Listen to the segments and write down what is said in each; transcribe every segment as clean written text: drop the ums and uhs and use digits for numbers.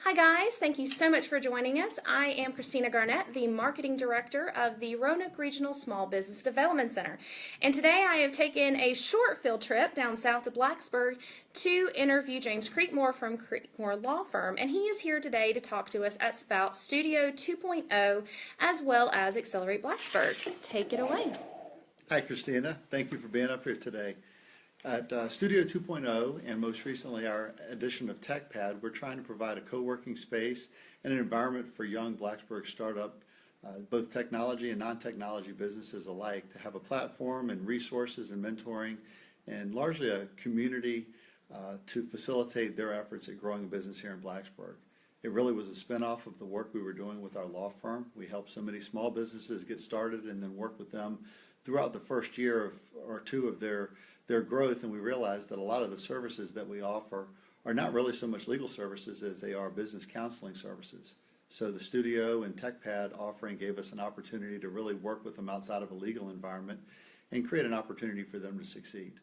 Hi guys, thank you so much for joining us. I am Christina Garnett, the Marketing Director of the Roanoke Regional Small Business Development Center. And today I have taken a short field trip down south to Blacksburg to interview James Creekmore from Creekmore Law Firm. And he is here today to talk to us about Studio 2.0 as well as Accelerate Blacksburg. Take it away. Hi Christina, thank you for being up here today. At Studio 2.0 and most recently our edition of TechPad, we're trying to provide a co-working space and an environment for young Blacksburg startup, both technology and non-technology businesses alike, to have a platform and resources and mentoring and largely a community to facilitate their efforts at growing a business here in Blacksburg. It really was a spinoff of the work we were doing with our law firm. We helped so many small businesses get started and then work with them throughout the first year or two of their growth, and we realized that a lot of the services that we offer are not really so much legal services as they are business counseling services. So the Studio and TechPad offering gave us an opportunity to really work with them outside of a legal environment and create an opportunity for them to succeed.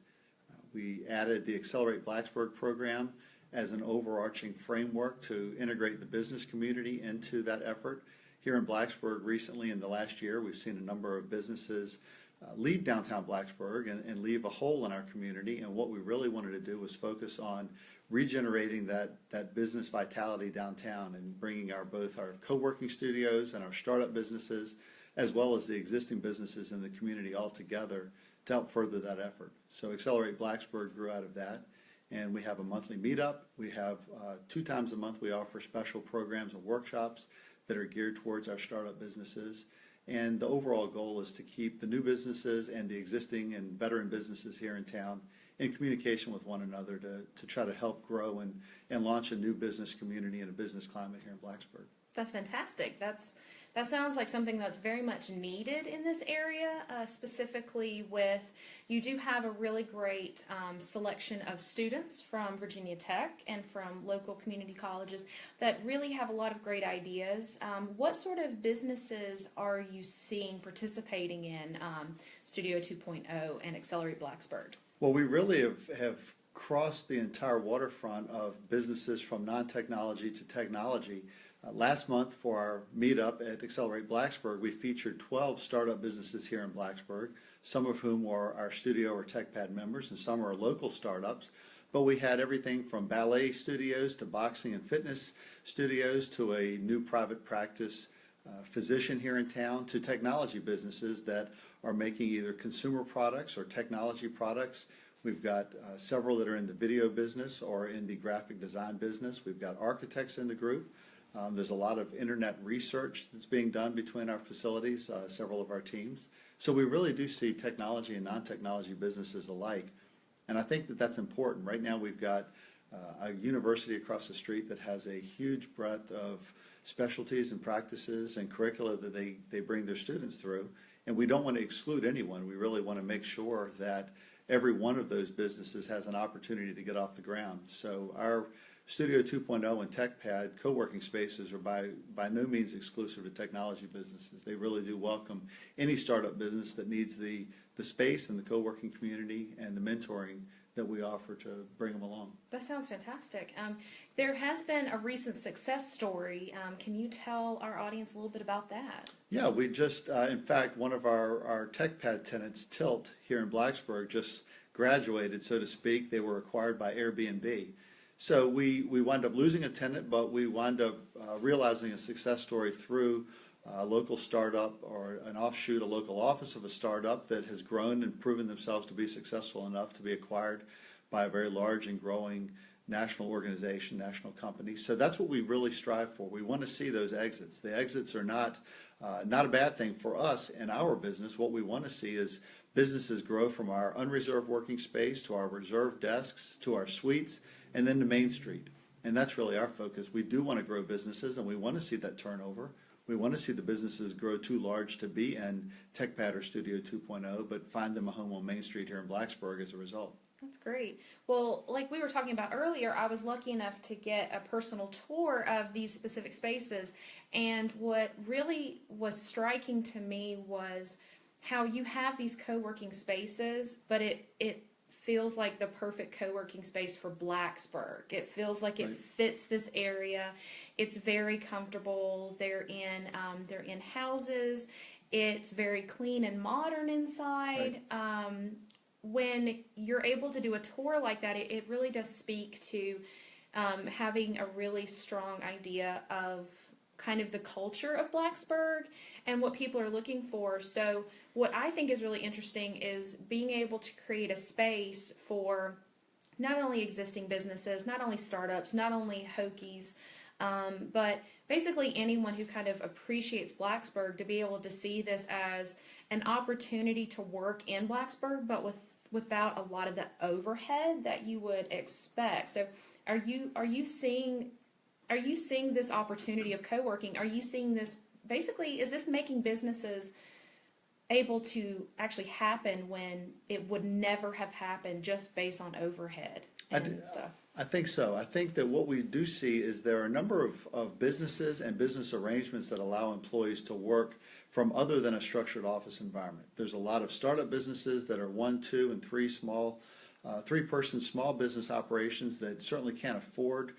We added the Accelerate Blacksburg program as an overarching framework to integrate the business community into that effort. Here in Blacksburg recently in the last year, we've seen a number of businesses leave downtown Blacksburg and leave a hole in our community, and what we really wanted to do was focus on regenerating that business vitality downtown and bringing both our co-working studios and our startup businesses as well as the existing businesses in the community all together to help further that effort. So Accelerate Blacksburg grew out of that, and we have a monthly meetup. We have 2 times a month we offer special programs and workshops that are geared towards our startup businesses. And the overall goal is to keep the new businesses and the existing and veteran businesses here in town in communication with one another to try to help grow and launch a new business community and a business climate here in Blacksburg. That's fantastic. That sounds like something that's very much needed in this area, specifically with, you do have a really great selection of students from Virginia Tech and from local community colleges that really have a lot of great ideas. What sort of businesses are you seeing participating in Studio 2.0 and Accelerate Blacksburg? Well, we really have crossed the entire waterfront of businesses from non-technology to technology. Last month for our meetup at Accelerate Blacksburg, we featured 12 startup businesses here in Blacksburg, some of whom were our Studio or TechPad members and some are local startups. But we had everything from ballet studios to boxing and fitness studios to a new private practice physician here in town to technology businesses that are making either consumer products or technology products. We've got several that are in the video business or in the graphic design business. We've got architects in the group. There's a lot of internet research that's being done between our facilities, several of our teams. So we really do see technology and non-technology businesses alike. And I think that that's important. Right now we've got a university across the street that has a huge breadth of specialties and practices and curricula that they bring their students through. And we don't want to exclude anyone. We really want to make sure that every one of those businesses has an opportunity to get off the ground. So our Studio 2.0 and TechPad co-working spaces are by no means exclusive to technology businesses. They really do welcome any startup business that needs the space and the co-working community and the mentoring that we offer to bring them along. That sounds fantastic. There has been a recent success story. Can you tell our audience a little bit about that? Yeah, we just, in fact, one of our TechPad tenants, Tilt, here in Blacksburg, just graduated, so to speak. They were acquired by Airbnb. So we wound up losing a tenant, but we wound up realizing a success story through a local startup or an offshoot, a local office of a startup that has grown and proven themselves to be successful enough to be acquired by a very large and growing national organization, national company. So that's what we really strive for. We want to see those exits. The exits are not a bad thing for us and our business. What we want to see is businesses grow from our unreserved working space to our reserved desks to our suites and then to Main Street. And that's really our focus. We do want to grow businesses and we want to see that turnover. We want to see the businesses grow too large to be in TechPad or Studio 2.0, but find them a home on Main Street here in Blacksburg as a result. That's great. Well, like we were talking about earlier, I was lucky enough to get a personal tour of these specific spaces, and what really was striking to me was how you have these co-working spaces, but it feels like the perfect co-working space for Blacksburg. It feels like it fits this area. It's very comfortable. They're in houses. It's very clean and modern inside. When you're able to do a tour like that, it really does speak to having a really strong idea of kind of the culture of Blacksburg and what people are looking for. So what I think is really interesting is being able to create a space for not only existing businesses, not only startups, not only Hokies, but basically anyone who kind of appreciates Blacksburg to be able to see this as an opportunity to work in Blacksburg, but without a lot of the overhead that you would expect. So are you seeing this opportunity of co-working? Are you seeing this, basically, is this making businesses able to actually happen when it would never have happened just based on overhead and stuff? I think so. I think that what we do see is there are a number of businesses and business arrangements that allow employees to work from other than a structured office environment. There's a lot of startup businesses that are 1, 2, and 3 three-person small business operations that certainly can't afford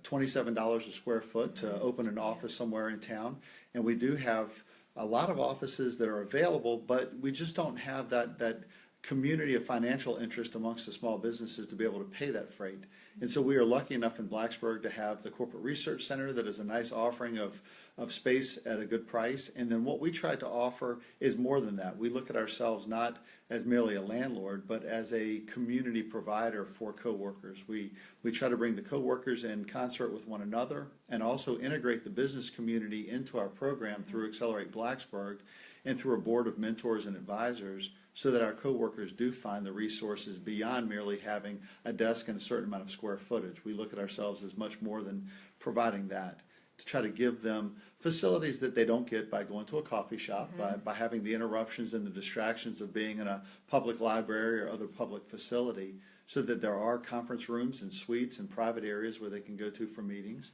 $27 a square foot to open an office somewhere in town. And we do have a lot of offices that are available, but we just don't have that community of financial interest amongst the small businesses to be able to pay that freight. And so we are lucky enough in Blacksburg to have the Corporate Research Center that is a nice offering of space at a good price. And then what we try to offer is more than that. We look at ourselves not as merely a landlord, but as a community provider for coworkers. We try to bring the coworkers in concert with one another and also integrate the business community into our program through Accelerate Blacksburg and through a board of mentors and advisors, so that our coworkers do find the resources beyond merely having a desk and a certain amount of square footage. We look at ourselves as much more than providing that, to try to give them facilities that they don't get by going to a coffee shop, by having the interruptions and the distractions of being in a public library or other public facility, so that there are conference rooms and suites and private areas where they can go to for meetings.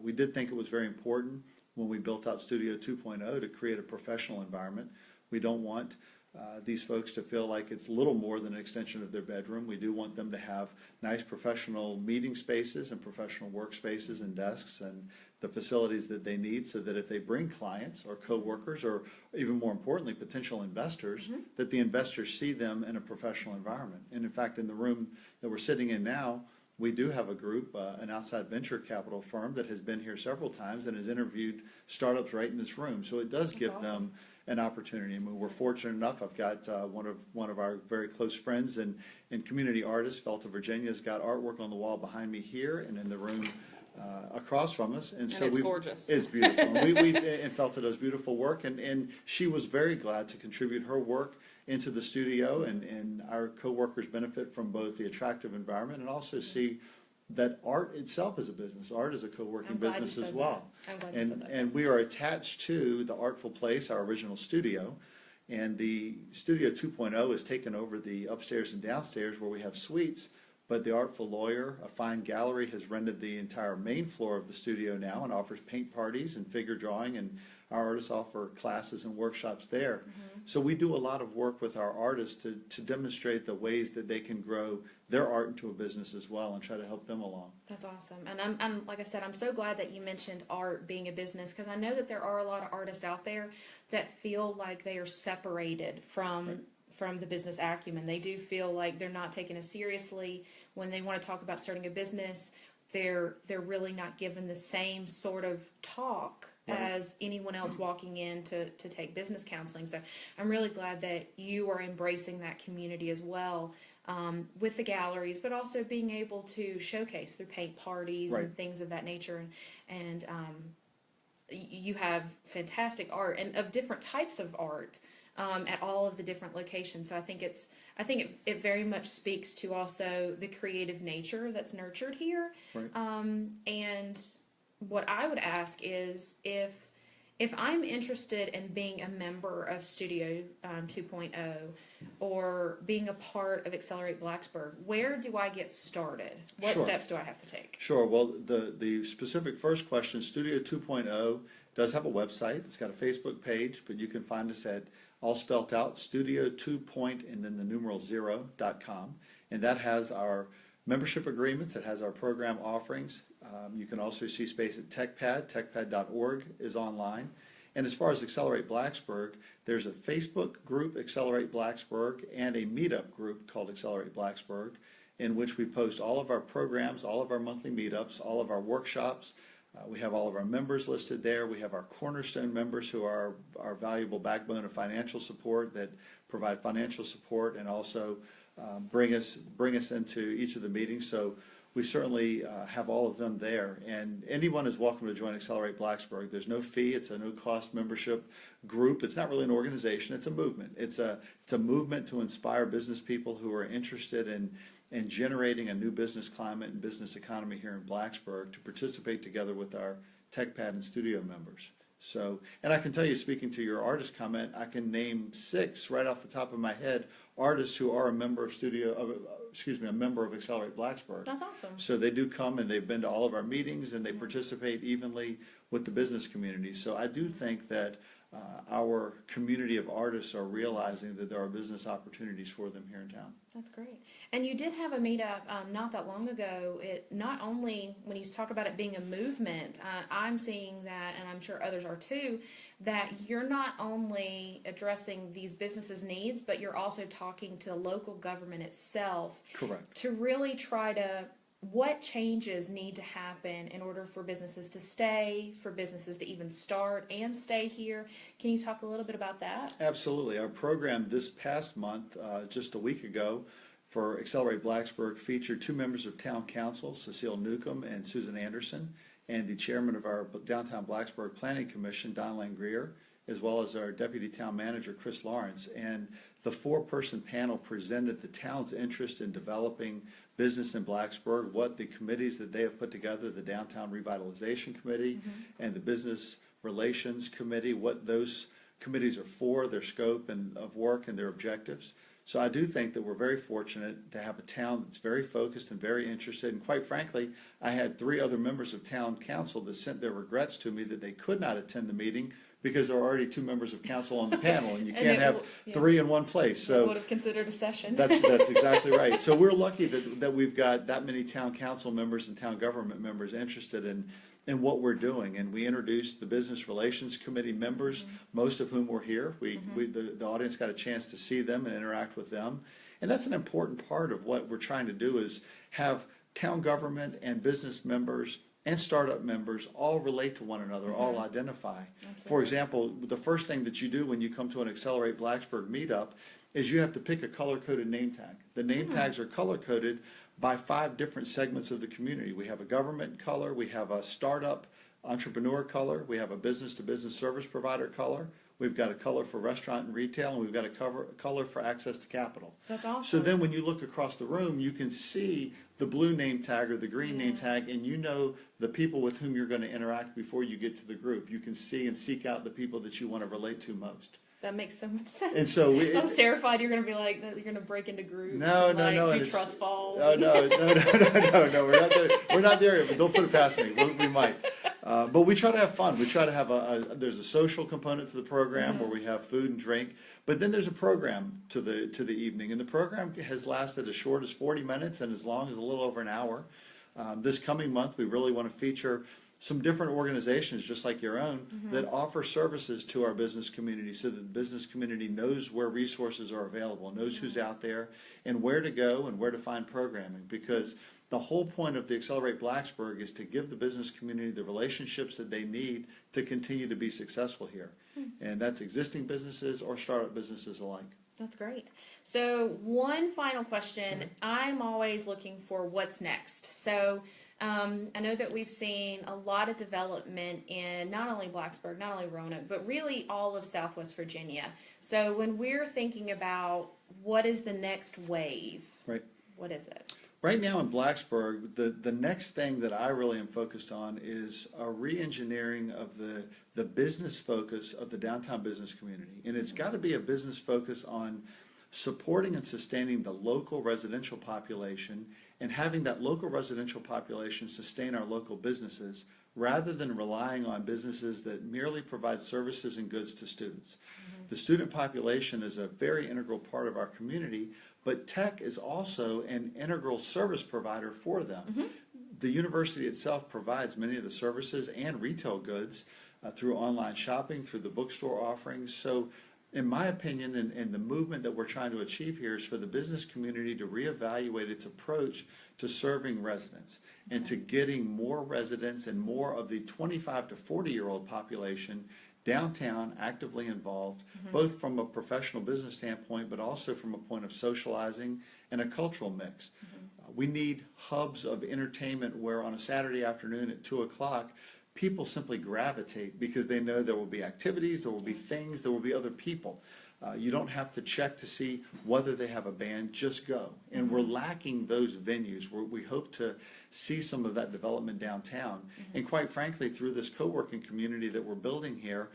We did think it was very important when we built out Studio 2.0 to create a professional environment. We don't want these folks to feel like it's little more than an extension of their bedroom. We do want them to have nice professional meeting spaces and professional workspaces and desks and the facilities that they need, so that if they bring clients or coworkers, or even more importantly, potential investors, that the investors see them in a professional environment. And in fact, in the room that we're sitting in now, we do have a group, an outside venture capital firm that has been here several times and has interviewed startups right in this room. So it does give them an opportunity. I mean, we're fortunate enough. I've got one of our very close friends and community artists, Felta, Virginia, has got artwork on the wall behind me here and in the room across from us. And so it's gorgeous. It's beautiful. And Felta does beautiful work, and she was very glad to contribute her work into the studio, and our coworkers benefit from both the attractive environment and also see that art itself is a business. Art is a co-working business as well. I'm glad you said that. And we are attached to the Artful Place, our original studio, and the Studio 2.0 has taken over the upstairs and downstairs where we have suites, but the Artful Lawyer, a fine gallery, has rented the entire main floor of the studio now and offers paint parties and figure drawing, and our artists offer classes and workshops there. So we do a lot of work with our artists to demonstrate the ways that they can grow their art into a business as well and try to help them along. That's awesome. And I'm like I said, I'm so glad that you mentioned art being a business, because I know that there are a lot of artists out there that feel like they are separated from the business acumen. They do feel like they're not taken as seriously when they want to talk about starting a business. They're really not given the same sort of talk as anyone else walking in to take business counseling. So I'm really glad that you are embracing that community as well, with the galleries, but also being able to showcase through paint parties and things of that nature. And you have fantastic art and of different types of art at all of the different locations. So I think it very much speaks to also the creative nature that's nurtured here. And what I would ask is, if I'm interested in being a member of Studio 2.0 or being a part of Accelerate Blacksburg, where do I get started? What steps do I have to take? Sure. Well, the specific first question, Studio 2.0 does have a website. It's got a Facebook page, but you can find us at, all spelt out, studio2 point and then the numeral 0.com. And that has our membership agreements, it has our program offerings. You can also see space at TechPad. TechPad.org is online. And as far as Accelerate Blacksburg, there's a Facebook group, Accelerate Blacksburg, and a meetup group called Accelerate Blacksburg, in which we post all of our programs, all of our monthly meetups, all of our workshops. We have all of our members listed there. We have our cornerstone members who are our valuable backbone of financial support that provide financial support and also bring us into each of the meetings. So we certainly have all of them there. And anyone is welcome to join Accelerate Blacksburg. There's no fee. It's a no-cost membership group. It's not really an organization. It's a movement. It's a movement to inspire business people who are interested in generating a new business climate and business economy here in Blacksburg to participate together with our TechPad and studio members. So, and I can tell you, speaking to your artist comment, I can name 6 right off the top of my head artists who are a member of a member of Accelerate Blacksburg. That's awesome. So they do come and they've been to all of our meetings and they participate evenly with the business community. So I do think that our community of artists are realizing that there are business opportunities for them here in town. That's great. And you did have a meetup not that long ago. It not only, when you talk about it being a movement, I'm seeing that, and I'm sure others are too, that you're not only addressing these businesses' needs, but you're also talking to local government itself. Correct. To really try to, what changes need to happen in order for businesses to stay, for businesses to even start and stay here? Can you talk a little bit about that? Absolutely. Our program this past month, just a week ago, for Accelerate Blacksburg featured 2 members of Town Council, Cecile Newcomb and Susan Anderson, and the chairman of our Downtown Blacksburg Planning Commission, Don Langrier, as well as our deputy town manager, Chris Lawrence. And the 4-person panel presented the town's interest in developing business in Blacksburg, what the committees that they have put together, the Downtown Revitalization Committee and the Business Relations Committee, what those committees are for, their scope and of work and their objectives. So I do think that we're very fortunate to have a town that's very focused and very interested. And quite frankly, I had 3 other members of town council that sent their regrets to me that they could not attend the meeting because there are already 2 members of council on the panel, and you can't have 3 in one place. So would have considered a session. That's exactly right. So we're lucky that we've got that many town council members and town government members interested in what we're doing. And we introduced the Business Relations Committee members, most of whom were here. The audience got a chance to see them and interact with them. And that's an important part of what we're trying to do, is have town government and business members and startup members all relate to one another, all identify. Absolutely. For example, the first thing that you do when you come to an Accelerate Blacksburg meetup is you have to pick a color-coded name tag. The name tags are color-coded by 5 different segments of the community. We have a government color, we have a startup entrepreneur color, we have a business-to-business service provider color, we've got a color for restaurant and retail, and we've got a color for access to capital. That's awesome. So then when you look across the room, you can see the blue name tag or the green name tag, and you know the people with whom you're going to interact before you get to the group. You can see and seek out the people that you want to relate to most. That makes so much sense. And so I was terrified you're going to be like, you're going to break into groups. No, do trust falls. No, we're not there. We're not there yet, but don't put it past me. We might. But we try to have fun. We try to have there's a social component to the program where we have food and drink, but then there's a program to the evening, and the program has lasted as short as 40 minutes and as long as a little over an hour. This coming month, we really want to feature some different organizations, just like your own, that offer services to our business community so that the business community knows where resources are available, knows who's out there, and where to go and where to find programming. Because the whole point of the Accelerate Blacksburg is to give the business community the relationships that they need to continue to be successful here. And that's existing businesses or startup businesses alike. That's great. So one final question. I'm always looking for what's next. So I know that we've seen a lot of development in not only Blacksburg, not only Roanoke, but really all of Southwest Virginia. So when we're thinking about what is the next wave, what is it? Right now in Blacksburg, the next thing that I really am focused on is a re-engineering of the business focus of the downtown business community. And it's got to be a business focus on supporting and sustaining the local residential population and having that local residential population sustain our local businesses rather than relying on businesses that merely provide services and goods to students. The student population is a very integral part of our community, but tech is also an integral service provider for them. The university itself provides many of the services and retail goods through online shopping, through the bookstore offerings. So in my opinion, and the movement that we're trying to achieve here is for the business community to reevaluate its approach to serving residents and to getting more residents and more of the 25 to 40-year-old population downtown actively involved, both from a professional business standpoint, but also from a point of socializing and a cultural mix. We need hubs of entertainment where on a Saturday afternoon at 2 o'clock, people simply gravitate because they know there will be activities, there will be things, there will be other people. You don't have to check to see whether they have a band, just go. And we're lacking those venues where we hope to see some of that development downtown. And quite frankly, through this co-working community that we're building here,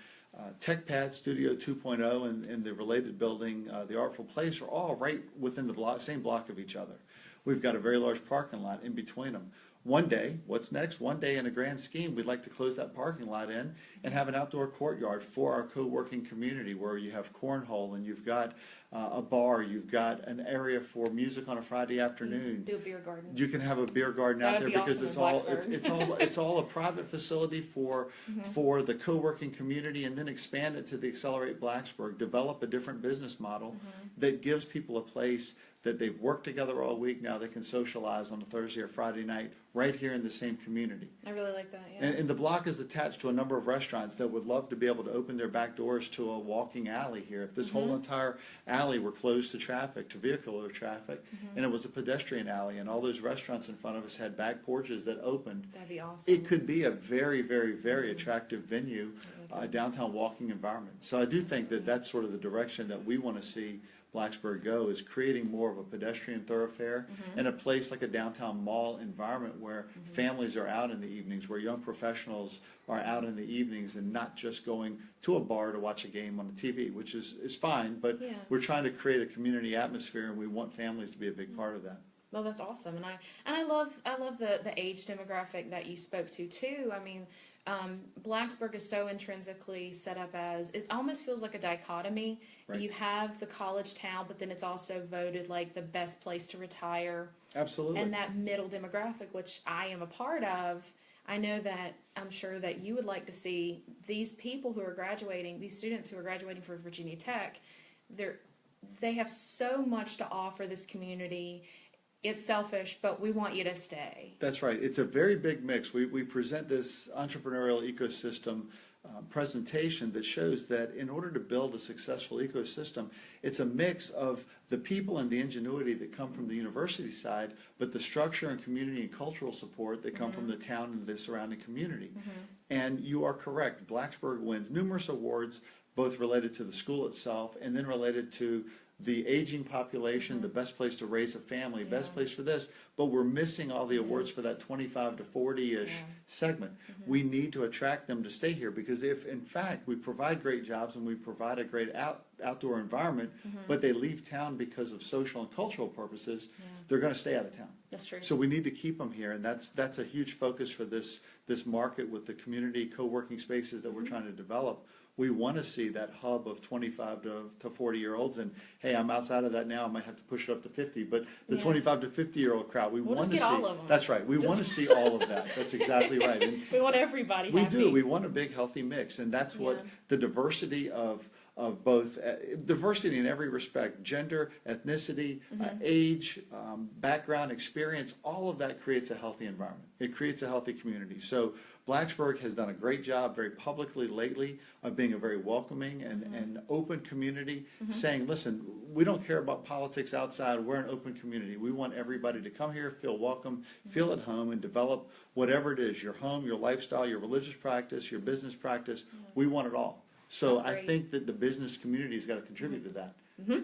TechPad, Studio 2.0, and the related building, the Artful Place, are all right within the same block of each other. We've got a very large parking lot in between them. One day, what's next? One day in a grand scheme, we'd like to close that parking lot in and have an outdoor courtyard for our co-working community where you have cornhole and you've got a bar, you've got an area for music on a Friday afternoon. Do a beer garden. You can have a beer garden out there because awesome it's all a private facility for the co-working community, and then expand it to the Accelerate Blacksburg, develop a different business model that gives people a place that they've worked together all week. Now they can socialize on a Thursday or Friday night right here in the same community. I really like that, yeah. And the block is attached to a number of restaurants that would love to be able to open their back doors to a walking alley here. If this whole entire alley were closed to traffic, to vehicular traffic, and it was a pedestrian alley, and all those restaurants in front of us had back porches that opened, that'd be awesome. it could be a very, very, very attractive venue, downtown walking environment. So I do think that that's sort of the direction that we want to see Blacksburg go, is creating more of a pedestrian thoroughfare and a place like a downtown mall environment where families are out in the evenings, where young professionals are out in the evenings and not just going to a bar to watch a game on the TV, which is fine, but we're trying to create a community atmosphere, and we want families to be a big part of that. Well, that's awesome, and I love the age demographic that you spoke to too. I mean, Blacksburg is so intrinsically set up as, it almost feels like a dichotomy. Right. You have the college town, but then it's also voted like the best place to retire. Absolutely. And that middle demographic, which I am a part of, I know that I'm sure that you would like to see these people who are graduating, these students who are graduating from Virginia Tech, they have so much to offer this community. It's selfish, but we want you to stay. That's right. It's a very big mix. We present this entrepreneurial ecosystem presentation that shows that in order to build a successful ecosystem, it's a mix of the people and the ingenuity that come from the university side, but the structure and community and cultural support that come from the town and the surrounding community. And you are correct. Blacksburg wins numerous awards, both related to the school itself and then related to the aging population, the best place to raise a family, best place for this, but we're missing all the awards for that 25 to 40-ish segment. We need to attract them to stay here, because if, in fact, we provide great jobs and we provide a great outdoor environment, but they leave town because of social and cultural purposes, they're going to stay out of town. That's true. So we need to keep them here, and that's a huge focus for this market with the community co-working spaces that we're trying to develop. We want to see that hub of 25 to 40-year-olds, and hey, I'm outside of that now. I might have to push it up to 50, but the 25 to 50-year-old crowd, we want to see all of them. That's right. We want to see all of that. That's exactly right. And we want everybody we happy. do. We want a big, healthy mix, and that's what the diversity of both diversity in every respect, gender, ethnicity, age, background, experience, all of that creates a healthy environment. It creates a healthy community. So Blacksburg has done a great job very publicly lately of being a very welcoming and open community, saying, listen, we don't care about politics outside. We're an open community. We want everybody to come here, feel welcome, feel at home, and develop whatever it is, your home, your lifestyle, your religious practice, your business practice. We want it all. So I think that the business community has got to contribute to that.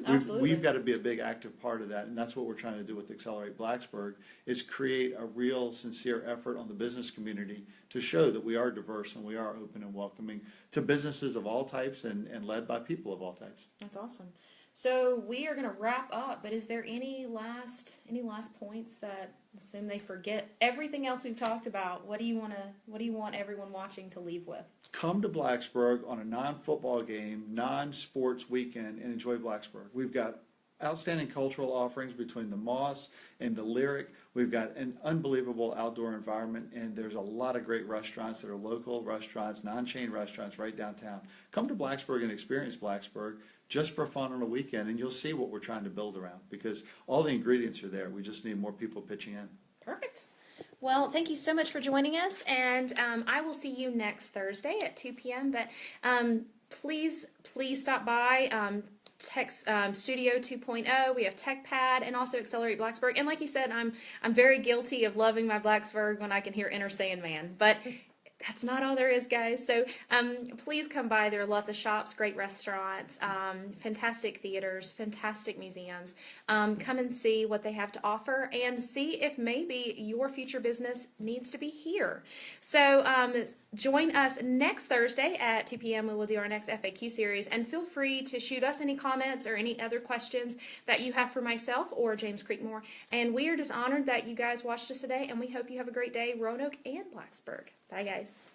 Absolutely. We've got to be a big active part of that, and that's what we're trying to do with Accelerate Blacksburg, is create a real sincere effort on the business community to show that we are diverse and we are open and welcoming to businesses of all types and led by people of all types. That's awesome. So we are going to wrap up, but is there any last points that assume they forget everything else we've talked about? What do you want everyone watching to leave with? Come to Blacksburg on a non-football game, non-sports weekend, and enjoy Blacksburg. We've got outstanding cultural offerings between the Moss and the Lyric. We've got an unbelievable outdoor environment, and there's a lot of great restaurants that are local restaurants, non-chain restaurants right downtown. Come to Blacksburg and experience Blacksburg just for fun on a weekend, and you'll see what we're trying to build around, because all the ingredients are there. We just need more people pitching in. Perfect. Well, thank you so much for joining us, and I will see you next Thursday at 2 p.m. But please stop by. Tech Studio 2.0. We have TechPad and also Accelerate Blacksburg. And like you said, I'm very guilty of loving my Blacksburg when I can hear Enter Sandman. But that's not all there is, guys. So please come by. There are lots of shops, great restaurants, fantastic theaters, fantastic museums. Come and see what they have to offer and see if maybe your future business needs to be here. So join us next Thursday at 2 p.m. We will do our next FAQ series, and feel free to shoot us any comments or any other questions that you have for myself or James Creekmore. And we are just honored that you guys watched us today, and we hope you have a great day, Roanoke and Blacksburg. Bye, guys.